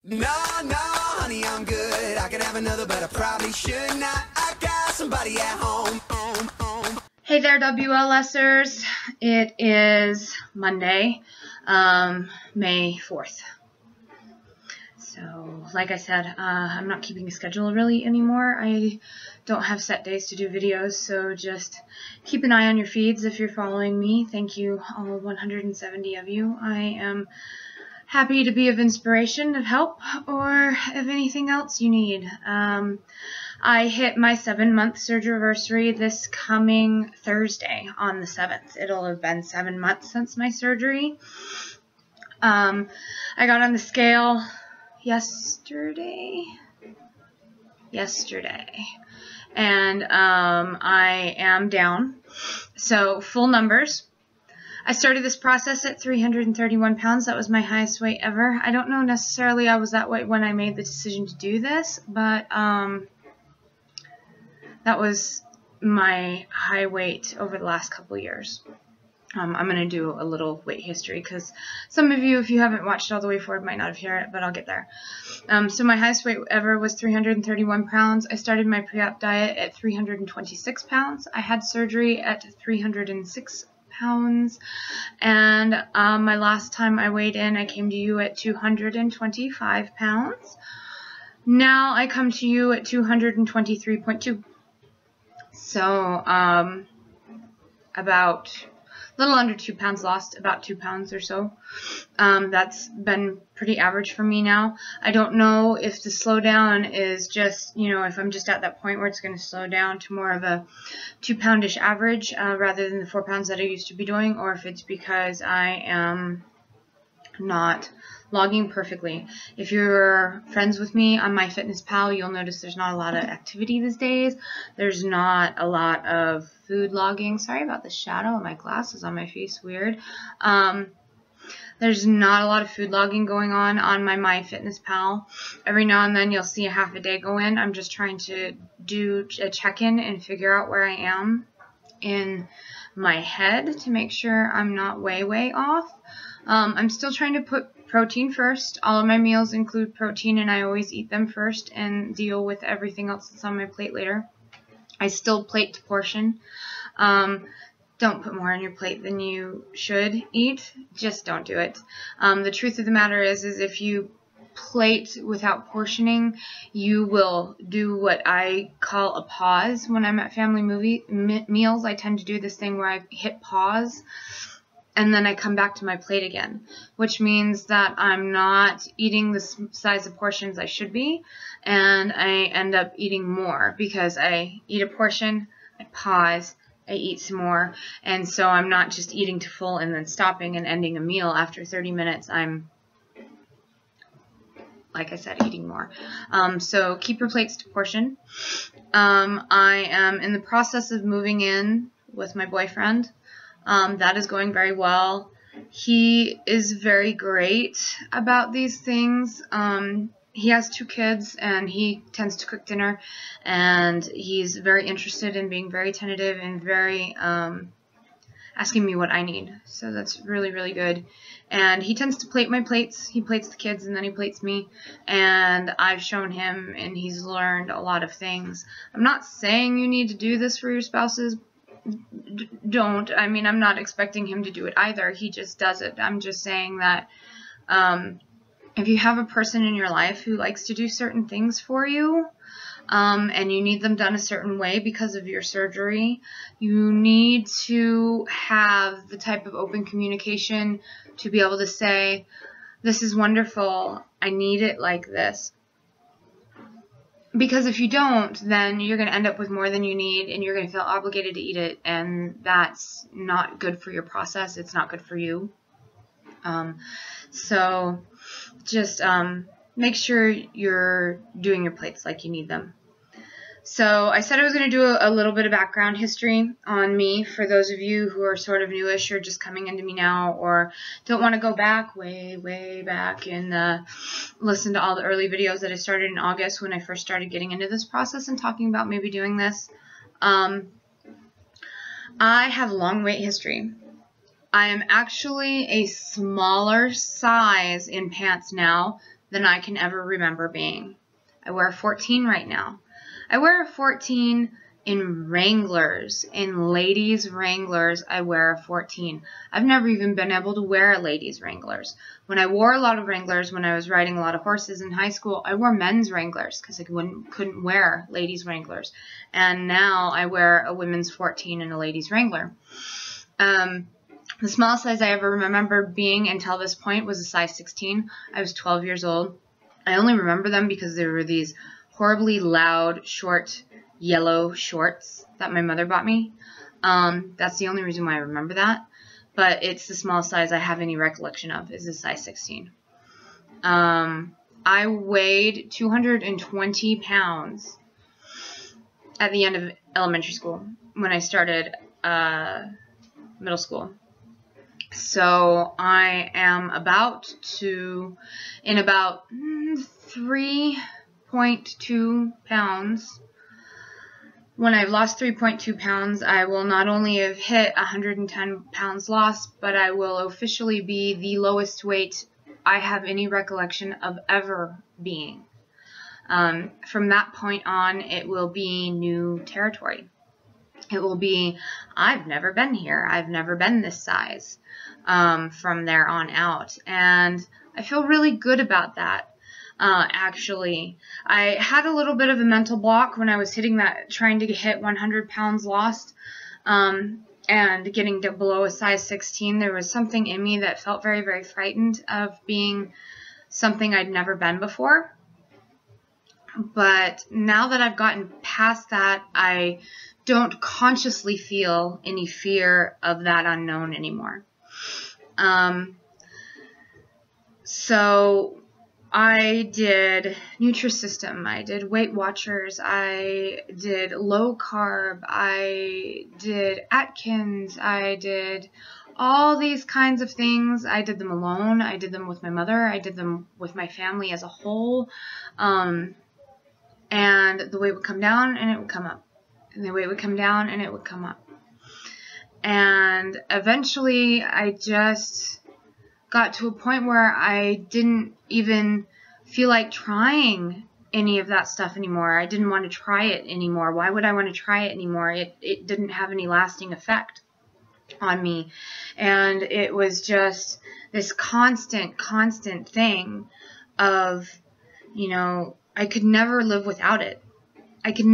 No, no, honey, I'm good. I could have another, but I probably should not. I got somebody at home. Hey there, WLSers. It is Monday, May 4th. So, like I said, I'm not keeping a schedule really anymore. I don't have set days to do videos, so just keep an eye on your feeds if you're following me. Thank you, all 170 of you. I am happy to be of inspiration, of help, or of anything else you need. I hit my 7-month Surgiversay this coming Thursday on the 7th. It'll have been 7 months since my surgery. I got on the scale yesterday, and I am down. So full numbers. I started this process at 331 pounds. That was my highest weight ever. I don't know necessarily I was that weight when I made the decision to do this, but that was my high weight over the last couple of years. I'm going to do a little weight history because some of you, if you haven't watched all the way forward, might not have heard it, but I'll get there. So my highest weight ever was 331 pounds. I started my pre-op diet at 326 pounds. I had surgery at 306 pounds, and my last time I weighed in, I came to you at 225 pounds. Now I come to you at 223.2. So about a little under 2 pounds lost, about 2 pounds or so. That's been pretty average for me now. I don't know if the slowdown is just, if I'm just at that point where it's going to slow down to more of a 2-poundish average rather than the 4 pounds that I used to be doing, or if it's because I am not logging perfectly. If you're friends with me on MyFitnessPal, you'll notice there's not a lot of activity these days. There's not a lot of food logging. Sorry about the shadow of my glasses on my face. Weird. There's not a lot of food logging going on my MyFitnessPal. Every now and then you'll see a half a day go in. I'm just trying to do a check-in and figure out where I am in my head to make sure I'm not way off. I'm still trying to put protein first. All of my meals include protein, and I always eat them first and deal with everything else that's on my plate later. I still plate to portion. Don't put more on your plate than you should eat. Just don't do it. The truth of the matter is if you plate without portioning, you will do what I call a pause. When I'm at family meals, I tend to do this thing where I hit pause and then I come back to my plate again, which means that I'm not eating the size of portions I should be, and I end up eating more because I eat a portion, I pause, I eat some more, and so I'm not just eating to full and then stopping and ending a meal after 30 minutes. I'm, like I said, eating more. So keep your plates to portion. I am in the process of moving in with my boyfriend. That is going very well. He is very great about these things. He has 2 kids, and he tends to cook dinner, and he's very interested in being very tentative and very asking me what I need. So that's really good. And he tends to plate my plates. He plates the kids, and then he plates me. And I've shown him, and he's learned a lot of things. I'm not saying you need to do this for your spouses. Don't. I mean, I'm not expecting him to do it either. He just does it. I'm just saying that if you have a person in your life who likes to do certain things for you, and you need them done a certain way because of your surgery, you need to have the type of open communication to be able to say, this is wonderful, I need it like this. Because if you don't, then you're going to end up with more than you need, and you're going to feel obligated to eat it, and that's not good for your process. It's not good for you. So just make sure you're doing your plates like you need them. So I said I was going to do a little bit of background history on me for those of you who are sort of newish or just coming into me now, or don't want to go back way back and listen to all the early videos that I started in August when I first started getting into this process and talking about maybe doing this. I have a long weight history. I am actually a smaller size in pants now than I can ever remember being. I wear a 14 right now. I wear a 14 in Wranglers. In ladies' Wranglers, I wear a 14. I've never even been able to wear a ladies' Wranglers. When I wore a lot of Wranglers, when I was riding a lot of horses in high school, I wore men's Wranglers because I couldn't wear ladies' Wranglers. And now I wear a women's 14 and a ladies' Wrangler. The smallest size I ever remember being until this point was a size 16. I was 12 years old. I only remember them because there were these horribly loud, short, yellow shorts that my mother bought me. That's the only reason why I remember that. But it's the smallest size I have any recollection of is a size 16. I weighed 220 pounds at the end of elementary school when I started middle school. So I am about 3.2 pounds. When I've lost 3.2 pounds, I will not only have hit 110 pounds lost, but I will officially be the lowest weight I have any recollection of ever being. From that point on, it will be new territory. It will be, I've never been here. I've never been this size from there on out. And I feel really good about that. Actually, I had a little bit of a mental block when I was trying to hit 100 pounds lost, and getting below a size 16. There was something in me that felt very, very frightened of being something I'd never been before. But now that I've gotten past that, I don't consciously feel any fear of that unknown anymore. So I did Nutrisystem, I did Weight Watchers, I did low carb, I did Atkins, I did all these kinds of things. I did them alone, I did them with my mother, I did them with my family as a whole, and the weight would come down and it would come up, and the weight would come down and it would come up. And eventually I just got to a point where I didn't even feel like trying any of that stuff anymore. I didn't want to try it anymore. Why would I want to try it anymore? It didn't have any lasting effect on me. And it was just this constant thing of, I could never live without it. I could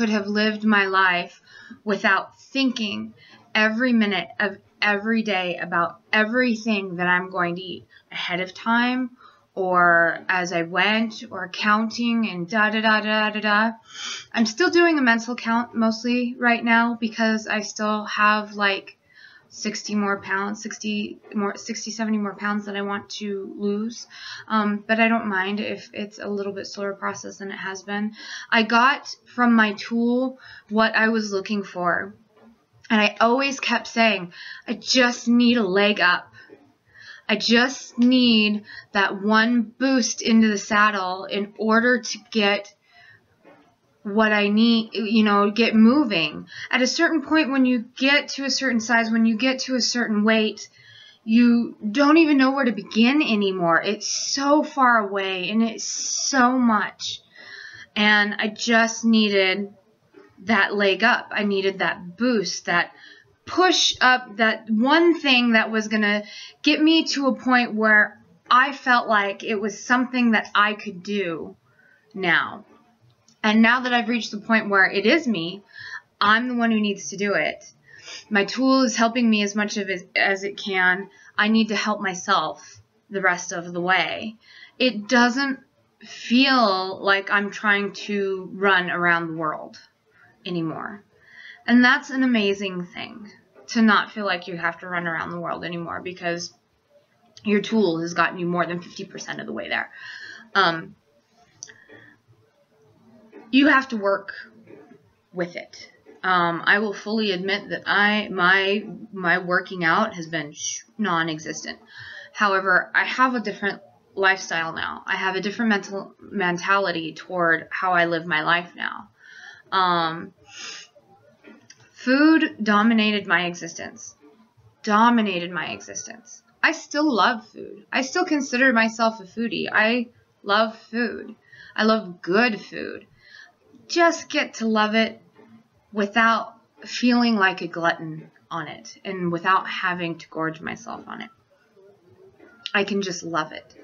have lived my life without thinking every minute of every day about everything that I'm going to eat ahead of time or as I went or counting and da-da-da-da-da-da. I'm still doing a mental count mostly right now because I still have like 70 more pounds that I want to lose. But I don't mind if it's a little bit slower process than it has been. I got from my tool what I was looking for. And I always kept saying, I just need a leg up. I just need that one boost into the saddle in order to get what I need, get moving. At a certain point, when you get to a certain size, when you get to a certain weight, you don't even know where to begin anymore. It's so far away and it's so much. And I just needed that leg up. I needed that boost, that push up, that one thing that was going to get me to a point where I felt like it was something that I could do now. And now that I've reached the point where it is me, I'm the one who needs to do it. My tool is helping me as much as it can. I need to help myself the rest of the way. It doesn't feel like I'm trying to run around the world anymore. And that's an amazing thing, to not feel like you have to run around the world anymore, because your tool has gotten you more than 50% of the way there. You have to work with it. I will fully admit that my working out has been non-existent. However, I have a different lifestyle now. I have a different mentality toward how I live my life now. Food dominated my existence. I still love food. I still consider myself a foodie. I love food. I love good food. Just get to love it without feeling like a glutton on it and without having to gorge myself on it. I can just love it.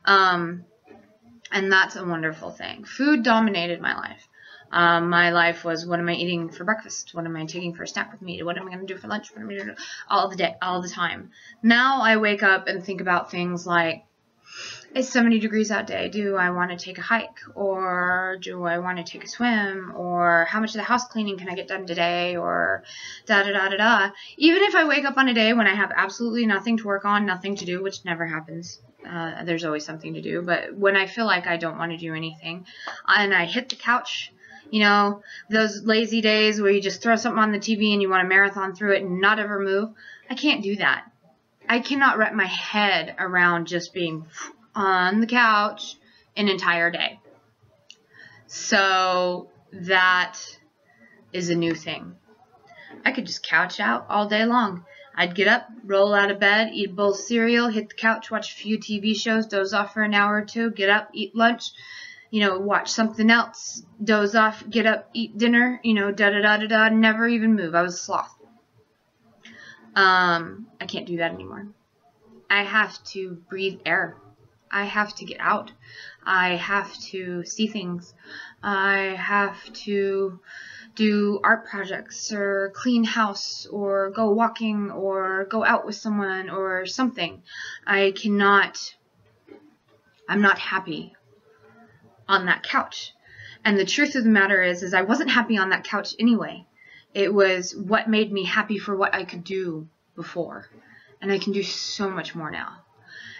And that's a wonderful thing. Food dominated my life. My life was, what am I eating for breakfast? What am I taking for a snack with me? What am I going to do for lunch? What am I going to do all the day, all the time? Now I wake up and think about things like, it's 70 degrees out day. Do I want to take a hike? Or do I want to take a swim? Or how much of the house cleaning can I get done today? Or da-da-da-da-da. Even if I wake up on a day when I have absolutely nothing to work on, nothing to do, which never happens. There's always something to do. But when I feel like I don't want to do anything, and I hit the couch, you know, those lazy days where you just throw something on the TV and you want to marathon through it and not ever move, I can't do that. I cannot wrap my head around just being on the couch an entire day. So that is a new thing. I could just couch out all day long. I'd get up, roll out of bed, eat a bowl of cereal, hit the couch, watch a few TV shows, doze off for an hour or two, get up, eat lunch, you know, watch something else, doze off, get up, eat dinner, you know, da-da-da-da-da, never even move. I was a sloth. I can't do that anymore. I have to breathe air. I have to get out. I have to see things. I have to do art projects or clean house or go walking or go out with someone or something. I'm not happy on that couch. And the truth of the matter is I wasn't happy on that couch anyway. It was what made me happy for what I could do before. And I can do so much more now.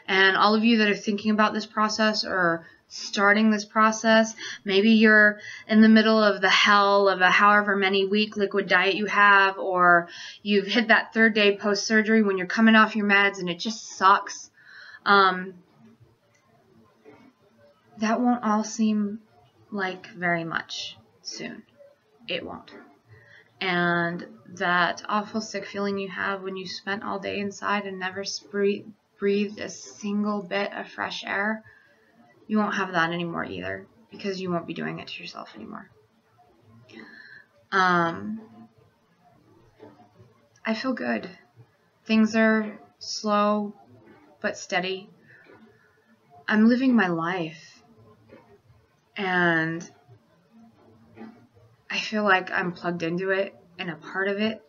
And all of you that are thinking about this process or starting this process, maybe you're in the middle of the hell of a however many week liquid diet you have, or you've hit that 3rd day post-surgery when you're coming off your meds and it just sucks. That won't all seem like very much soon. It won't. And that awful sick feeling you have when you spent all day inside and never breathed a single bit of fresh air, you won't have that anymore either, because you won't be doing it to yourself anymore. I feel good. Things are slow but steady. I'm living my life, and I feel like I'm plugged into it and a part of it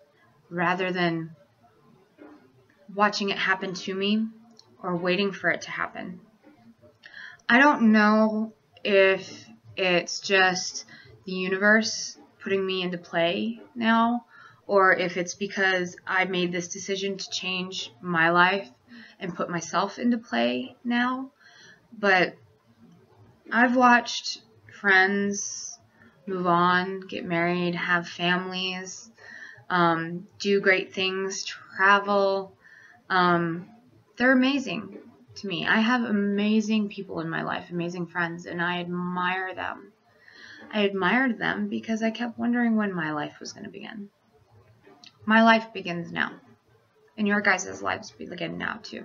rather than watching it happen to me or waiting for it to happen. I don't know if it's just the universe putting me into play now, or if it's because I made this decision to change my life and put myself into play now. But I've watched friends move on, get married, have families, do great things, travel. They're amazing to me. I have amazing people in my life, amazing friends, and I admire them. I admired them because I kept wondering when my life was going to begin. My life begins now, and your guys' lives begin now too.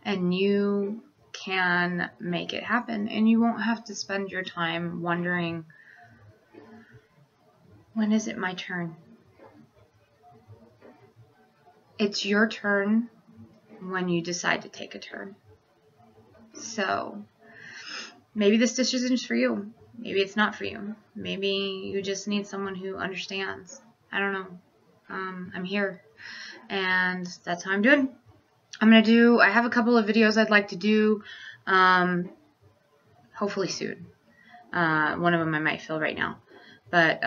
And you can make it happen, and you won't have to spend your time wondering, when is it my turn? It's your turn when you decide to take a turn. So maybe this decision is for you. Maybe it's not for you. Maybe you just need someone who understands. I don't know. I'm here, and that's how I'm doing. I have a couple of videos I'd like to do, hopefully soon. One of them I might film right now, but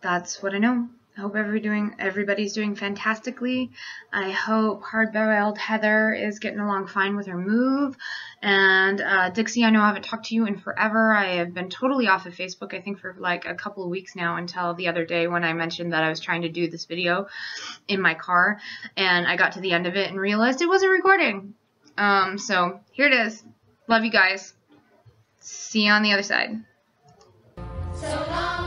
that's what I know. I hope everybody's doing fantastically. I hope hard-boiled Heather is getting along fine with her move. And Dixie, I know I haven't talked to you in forever. I have been totally off of Facebook, I think, for like a couple of weeks now, until the other day when I mentioned that I was trying to do this video in my car. And I got to the end of it and realized it wasn't recording. So here it is. Love you guys. See you on the other side. So long.